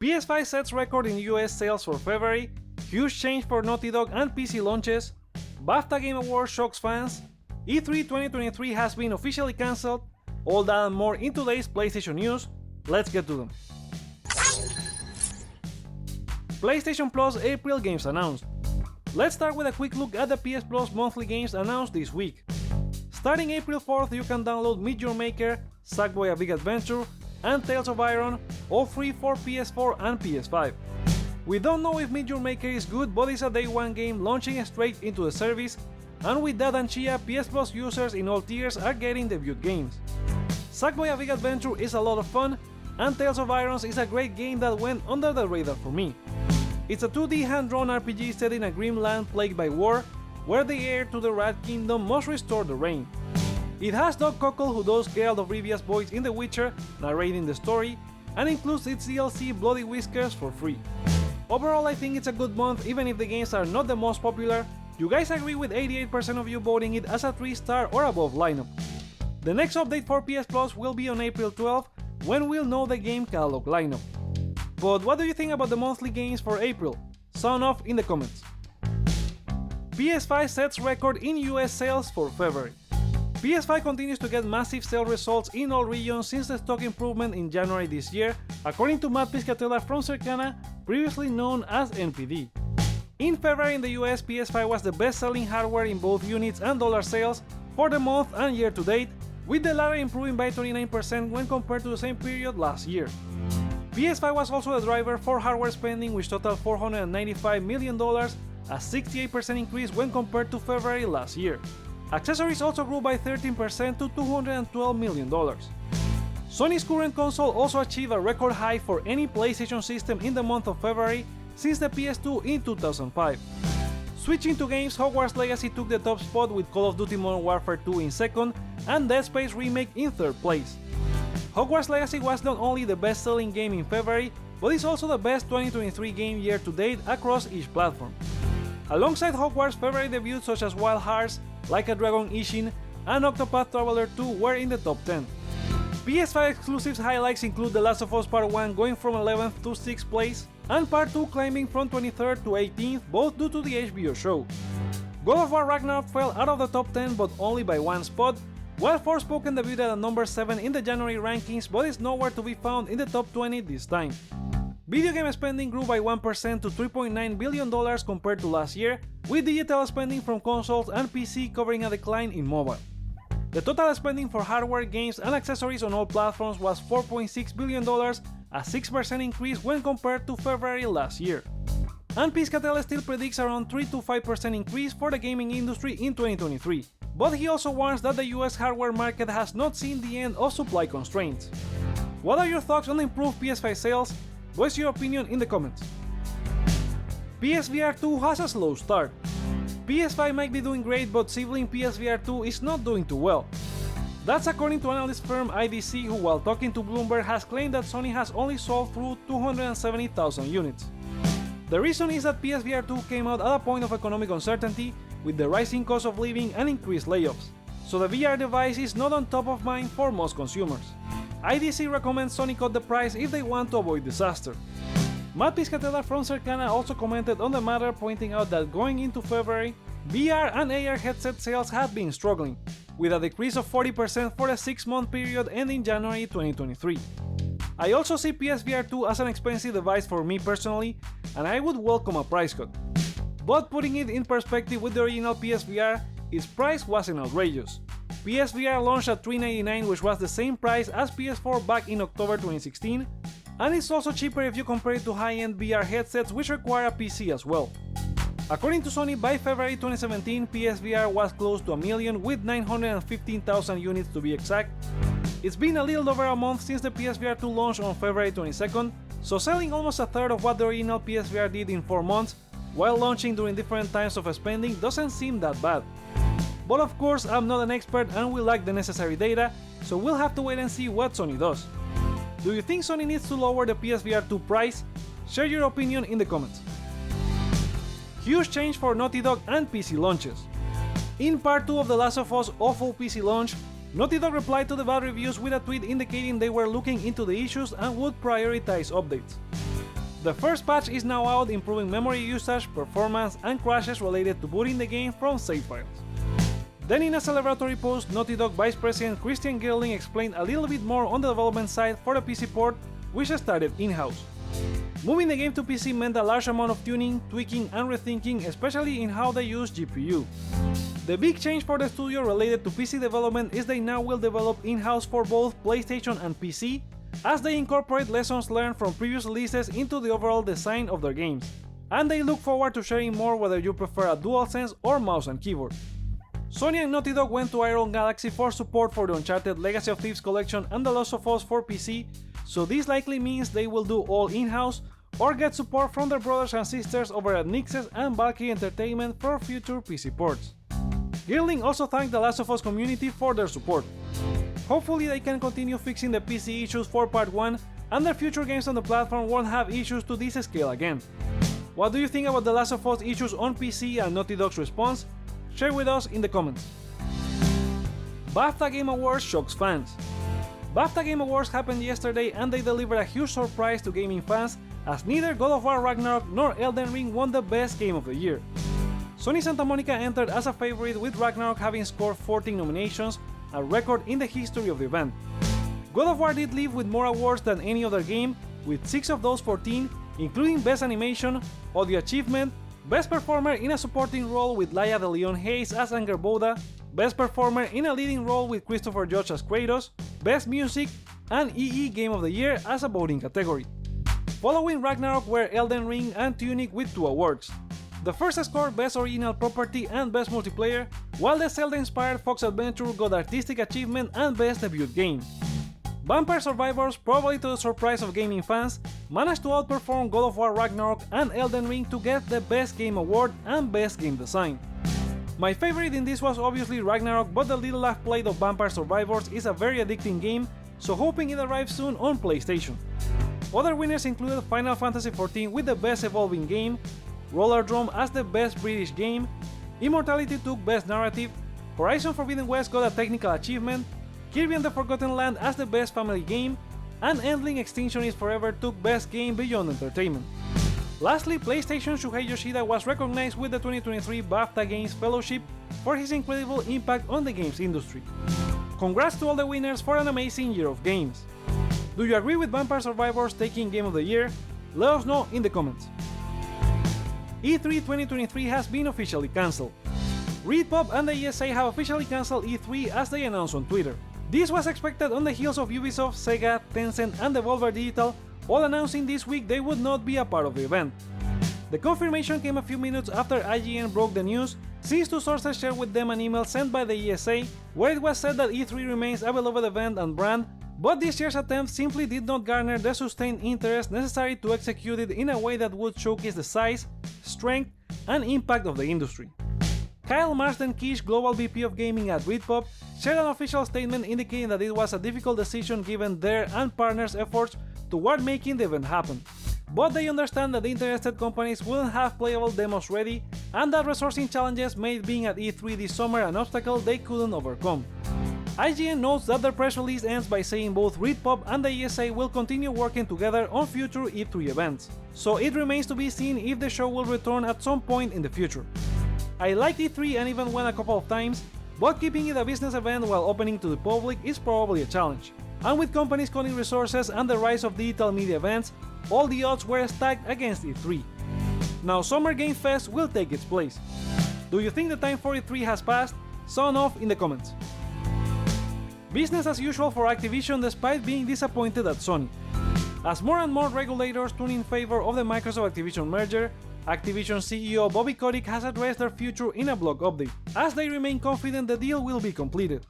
PS5 sets record in US sales for February, huge change for Naughty Dog and PC launches, BAFTA Game Awards shocks fans, E3 2023 has been officially cancelled, all that and more in today's PlayStation news. Let's get to them. PlayStation Plus April games announced. Let's start with a quick look at the PS Plus monthly games announced this week. Starting April 4th, you can download Meet Your Maker, Sackboy: A Big Adventure, and Tales of Iron, all free for PS4 and PS5. We don't know if Meet Your Maker is good, but it's a day one game launching straight into the service, and with that and Chia, PS Plus users in all tiers are getting debut games. Sackboy: A Big Adventure is a lot of fun, and Tales of Iron is a great game that went under the radar for me. It's a 2D hand-drawn RPG set in a grim land plagued by war, where the heir to the Rat Kingdom must restore the reign. It has Doug Cockle, who does Geralt of Rivia's voice in The Witcher, narrating the story, and includes its DLC Bloody Whiskers for free. Overall, I think it's a good month even if the games are not the most popular. You guys agree with 88% of you voting it as a 3-star or above lineup. The next update for PS Plus will be on April 12th, when we'll know the game catalog lineup. But what do you think about the monthly games for April? Sound off in the comments. PS5 sets record in US sales for February. PS5 continues to get massive sales results in all regions since the stock improvement in January this year, according to Matt Piscatella from Circana, previously known as NPD. In February in the US, PS5 was the best-selling hardware in both units and dollar sales for the month and year to date, with the latter improving by 29% when compared to the same period last year. PS5 was also the driver for hardware spending, which totaled $495 million, a 68% increase when compared to February last year. Accessories also grew by 13% to $212 million. Sony's current console also achieved a record high for any PlayStation system in the month of February since the PS2 in 2005. Switching to games, Hogwarts Legacy took the top spot with Call of Duty Modern Warfare 2 in second and Dead Space Remake in third place. Hogwarts Legacy was not only the best-selling game in February, but is also the best 2023 game year to date across each platform. Alongside Hogwarts, February debuts such as Wild Hearts, Like a Dragon Ishin, and Octopath Traveler 2 were in the top 10. PS5 exclusives highlights include The Last of Us Part 1 going from 11th to 6th place, and Part 2 climbing from 23rd to 18th, both due to the HBO show. God of War Ragnarok fell out of the top 10 but only by one spot, while Forspoken debuted at number 7 in the January rankings but is nowhere to be found in the top 20 this time. Video game spending grew by 1% to $3.9 billion compared to last year, with digital spending from consoles and PC covering a decline in mobile. The total spending for hardware, games, and accessories on all platforms was $4.6 billion, a 6% increase when compared to February last year. And Piscatella still predicts around 3 to 5% increase for the gaming industry in 2023. But he also warns that the US hardware market has not seen the end of supply constraints. What are your thoughts on the improved PS5 sales? Voice your opinion in the comments. PSVR 2 has a slow start. PS5 might be doing great, but sibling PSVR 2 is not doing too well. That's according to analyst firm IDC, who while talking to Bloomberg has claimed that Sony has only sold through 270,000 units. The reason is that PSVR 2 came out at a point of economic uncertainty, with the rising cost of living and increased layoffs, so the VR device is not on top of mind for most consumers. IDC recommends Sony cut the price if they want to avoid disaster. Matt Piscatella from Circana also commented on the matter, pointing out that going into February, VR and AR headset sales had been struggling, with a decrease of 40% for a 6-month period ending January 2023. I also see PSVR 2 as an expensive device for me personally, and I would welcome a price cut. But putting it in perspective with the original PSVR, its price wasn't outrageous. PSVR launched at $399, which was the same price as PS4 back in October 2016, and it's also cheaper if you compare it to high-end VR headsets which require a PC as well. According to Sony, by February 2017, PSVR was close to 1 million, with 915,000 units to be exact. It's been a little over a month since the PSVR 2 launched on February 22nd, so selling almost a third of what the original PSVR did in 4 months, while launching during different times of spending, doesn't seem that bad. But of course, I'm not an expert and we lack the necessary data, so we'll have to wait and see what Sony does. Do you think Sony needs to lower the PSVR 2 price? Share your opinion in the comments. Huge change for Naughty Dog and PC launches. In part 2 of The Last of Us awful PC launch, Naughty Dog replied to the bad reviews with a tweet indicating they were looking into the issues and would prioritize updates. The first patch is now out, improving memory usage, performance, and crashes related to booting the game from save files. Then in a celebratory post, Naughty Dog Vice President Christian Gerling explained a little bit more on the development side for the PC port, which started in-house. Moving the game to PC meant a large amount of tuning, tweaking, and rethinking, especially in how they use GPU. The big change for the studio related to PC development is they now will develop in-house for both PlayStation and PC, as they incorporate lessons learned from previous releases into the overall design of their games. And they look forward to sharing more whether you prefer a DualSense or mouse and keyboard. Sony and Naughty Dog went to Iron Galaxy for support for the Uncharted Legacy of Thieves collection and The Last of Us for PC, so this likely means they will do all in-house or get support from their brothers and sisters over at Nixxes and Valkyrie Entertainment for future PC ports. Gerling also thanked The Last of Us community for their support. Hopefully they can continue fixing the PC issues for Part 1 and their future games on the platform won't have issues to this scale again. What do you think about The Last of Us issues on PC and Naughty Dog's response? Share with us in the comments. BAFTA Game Awards shocks fans. BAFTA Game Awards happened yesterday and they delivered a huge surprise to gaming fans, as neither God of War Ragnarok nor Elden Ring won the best game of the year. Sony Santa Monica entered as a favorite, with Ragnarok having scored 14 nominations, a record in the history of the event. God of War did leave with more awards than any other game, with 6 of those 14, including Best Animation, Audio Achievement, Best Performer in a Supporting Role with Laia de Leon Hayes as Angerboda, Best Performer in a Leading Role with Christopher Judge as Kratos, Best Music, and EE Game of the Year as a voting category. Following Ragnarok were Elden Ring and Tunic with 2 awards. The first scored Best Original Property and Best Multiplayer, while the Zelda-inspired Fox Adventure got Artistic Achievement and Best Debut Game. Vampire Survivors, probably to the surprise of gaming fans, managed to outperform God of War Ragnarok and Elden Ring to get the Best Game Award and Best Game Design. My favorite in this was obviously Ragnarok, but the little I've played of Vampire Survivors is a very addicting game, so hoping it arrives soon on PlayStation. Other winners included Final Fantasy XIV with the Best Evolving Game, Rollerdrome as the Best British Game, Immortality took Best Narrative, Horizon Forbidden West got a Technical Achievement, Kirby and the Forgotten Land as the Best Family Game, and Endling Extinction is Forever took Best Game Beyond Entertainment. Lastly, PlayStation Shuhei Yoshida was recognized with the 2023 BAFTA Games Fellowship for his incredible impact on the games industry. Congrats to all the winners for an amazing year of games. Do you agree with Vampire Survivors taking Game of the Year? Let us know in the comments. E3 2023 has been officially cancelled. ReedPop and the ESA have officially cancelled E3 as they announced on Twitter. This was expected on the heels of Ubisoft, Sega, Tencent and Devolver Digital all announcing this week they would not be a part of the event. The confirmation came a few minutes after IGN broke the news, since 2 sources shared with them an email sent by the ESA where it was said that E3 remains a beloved event and brand, but this year's attempt simply did not garner the sustained interest necessary to execute it in a way that would showcase the size, strength, and impact of the industry. Kyle Marsden-Kish, Global VP of Gaming at ReedPop, shared an official statement indicating that it was a difficult decision given their and partners' efforts toward making the event happen. But they understand that the interested companies wouldn't have playable demos ready, and that resourcing challenges made being at E3 this summer an obstacle they couldn't overcome. IGN notes that their press release ends by saying both ReedPop and the ESA will continue working together on future E3 events, so it remains to be seen if the show will return at some point in the future. I liked E3 and even went a couple of times, but keeping it a business event while opening to the public is probably a challenge. And with companies cutting resources and the rise of digital media events, all the odds were stacked against E3. Now Summer Game Fest will take its place. Do you think the time for E3 has passed? Sound off in the comments. Business as usual for Activision despite being disappointed at Sony. As more and more regulators tune in favor of the Microsoft-Activision merger, Activision CEO Bobby Kotick has addressed their future in a blog update, as they remain confident the deal will be completed.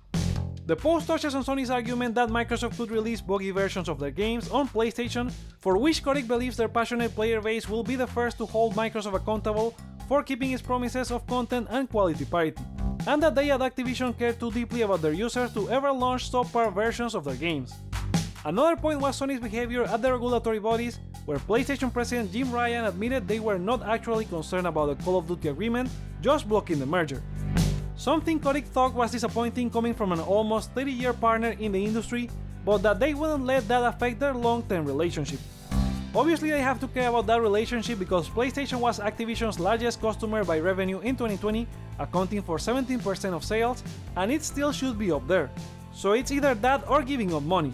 The post touches on Sony's argument that Microsoft could release buggy versions of their games on PlayStation, for which Kotick believes their passionate player base will be the first to hold Microsoft accountable for keeping its promises of content and quality parity, and that they at Activision care too deeply about their users to ever launch subpar versions of their games. Another point was Sony's behavior at the regulatory bodies, where PlayStation President Jim Ryan admitted they were not actually concerned about the Call of Duty agreement, just blocking the merger. Something Kotick thought was disappointing coming from an almost 30-year partner in the industry, but that they wouldn't let that affect their long-term relationship. Obviously they have to care about that relationship because PlayStation was Activision's largest customer by revenue in 2020, accounting for 17% of sales, and it still should be up there. So it's either that or giving up money.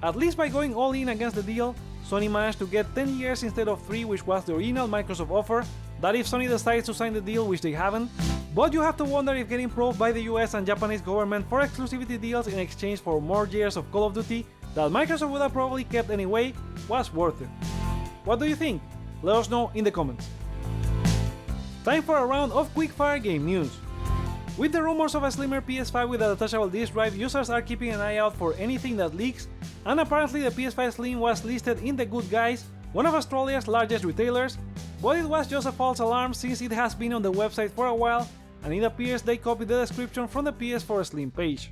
At least by going all in against the deal, Sony managed to get 10 years instead of 3, which was the original Microsoft offer, that if Sony decides to sign the deal, which they haven't. But you have to wonder if getting probed by the US and Japanese government for exclusivity deals in exchange for more years of Call of Duty that Microsoft would have probably kept anyway was worth it. What do you think? Let us know in the comments. Time for a round of quickfire game news. With the rumors of a slimmer PS5 with a detachable disc drive, users are keeping an eye out for anything that leaks, and apparently the PS5 Slim was listed in The Good Guys, one of Australia's largest retailers, but it was just a false alarm since it has been on the website for a while, and it appears they copied the description from the PS4 Slim page.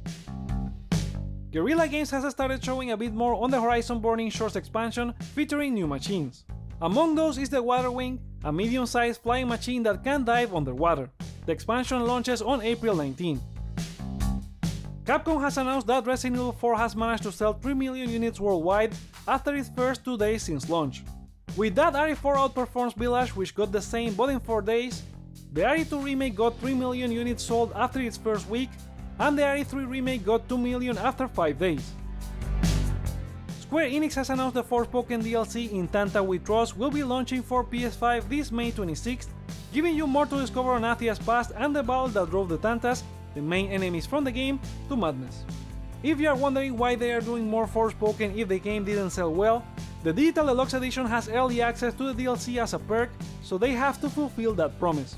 Guerrilla Games has started showing a bit more on the Horizon Burning Shores expansion featuring new machines. Among those is the Waterwing, a medium-sized flying machine that can dive underwater. The expansion launches on April 19. Capcom has announced that Resident Evil 4 has managed to sell 3 million units worldwide after its first 2 days since launch. With that, RE4 outperforms Village, which got the same but in 4 days. The RE2 remake got 3 million units sold after its first week, and the RE3 remake got 2 million after 5 days. Square Enix has announced the Forspoken DLC in Tanta We Trust will be launching for PS5 this May 26th, giving you more to discover on Athia's past and the battle that drove the Tantas, the main enemies from the game, to madness. If you are wondering why they are doing more Forspoken if the game didn't sell well, the Digital Deluxe Edition has early access to the DLC as a perk, so they have to fulfill that promise.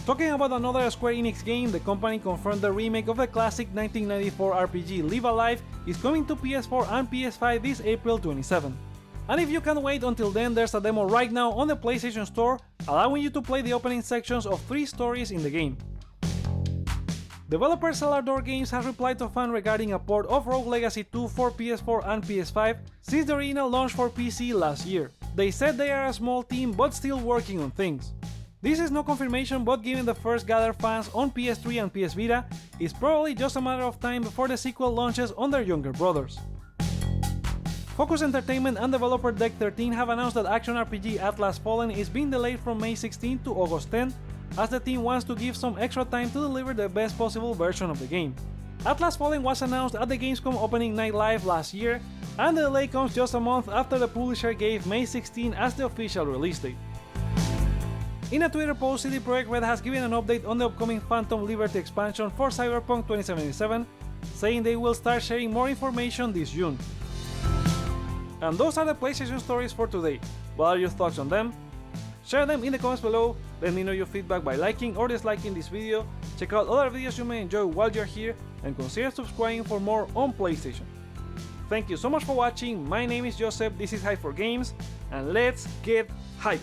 Talking about another Square Enix game, the company confirmed the remake of the classic 1994 RPG Live Alive is coming to PS4 and PS5 this April 27. And if you can't wait until then, there's a demo right now on the PlayStation Store, allowing you to play the opening sections of 3 stories in the game. Developer Cellar Door Games has replied to a fan regarding a port of Rogue Legacy 2 for PS4 and PS5 since the original launch for PC last year. They said they are a small team but still working on things. This is no confirmation, but given the first gathered fans on PS3 and PS Vita, it's probably just a matter of time before the sequel launches on their younger brothers. Focus Entertainment and developer Deck 13 have announced that action RPG Atlas Fallen is being delayed from May 16 to August 10, as the team wants to give some extra time to deliver the best possible version of the game. Atlas Fallen was announced at the Gamescom opening night live last year, and the delay comes just a month after the publisher gave May 16 as the official release date. In a Twitter post, CD Projekt Red has given an update on the upcoming Phantom Liberty expansion for Cyberpunk 2077, saying they will start sharing more information this June. And those are the PlayStation stories for today. What are your thoughts on them? Share them in the comments below, let me know your feedback by liking or disliking this video, check out other videos you may enjoy while you're here, and consider subscribing for more on PlayStation. Thank you so much for watching, my name is Joseph, this is Hype for Games, and let's get hype!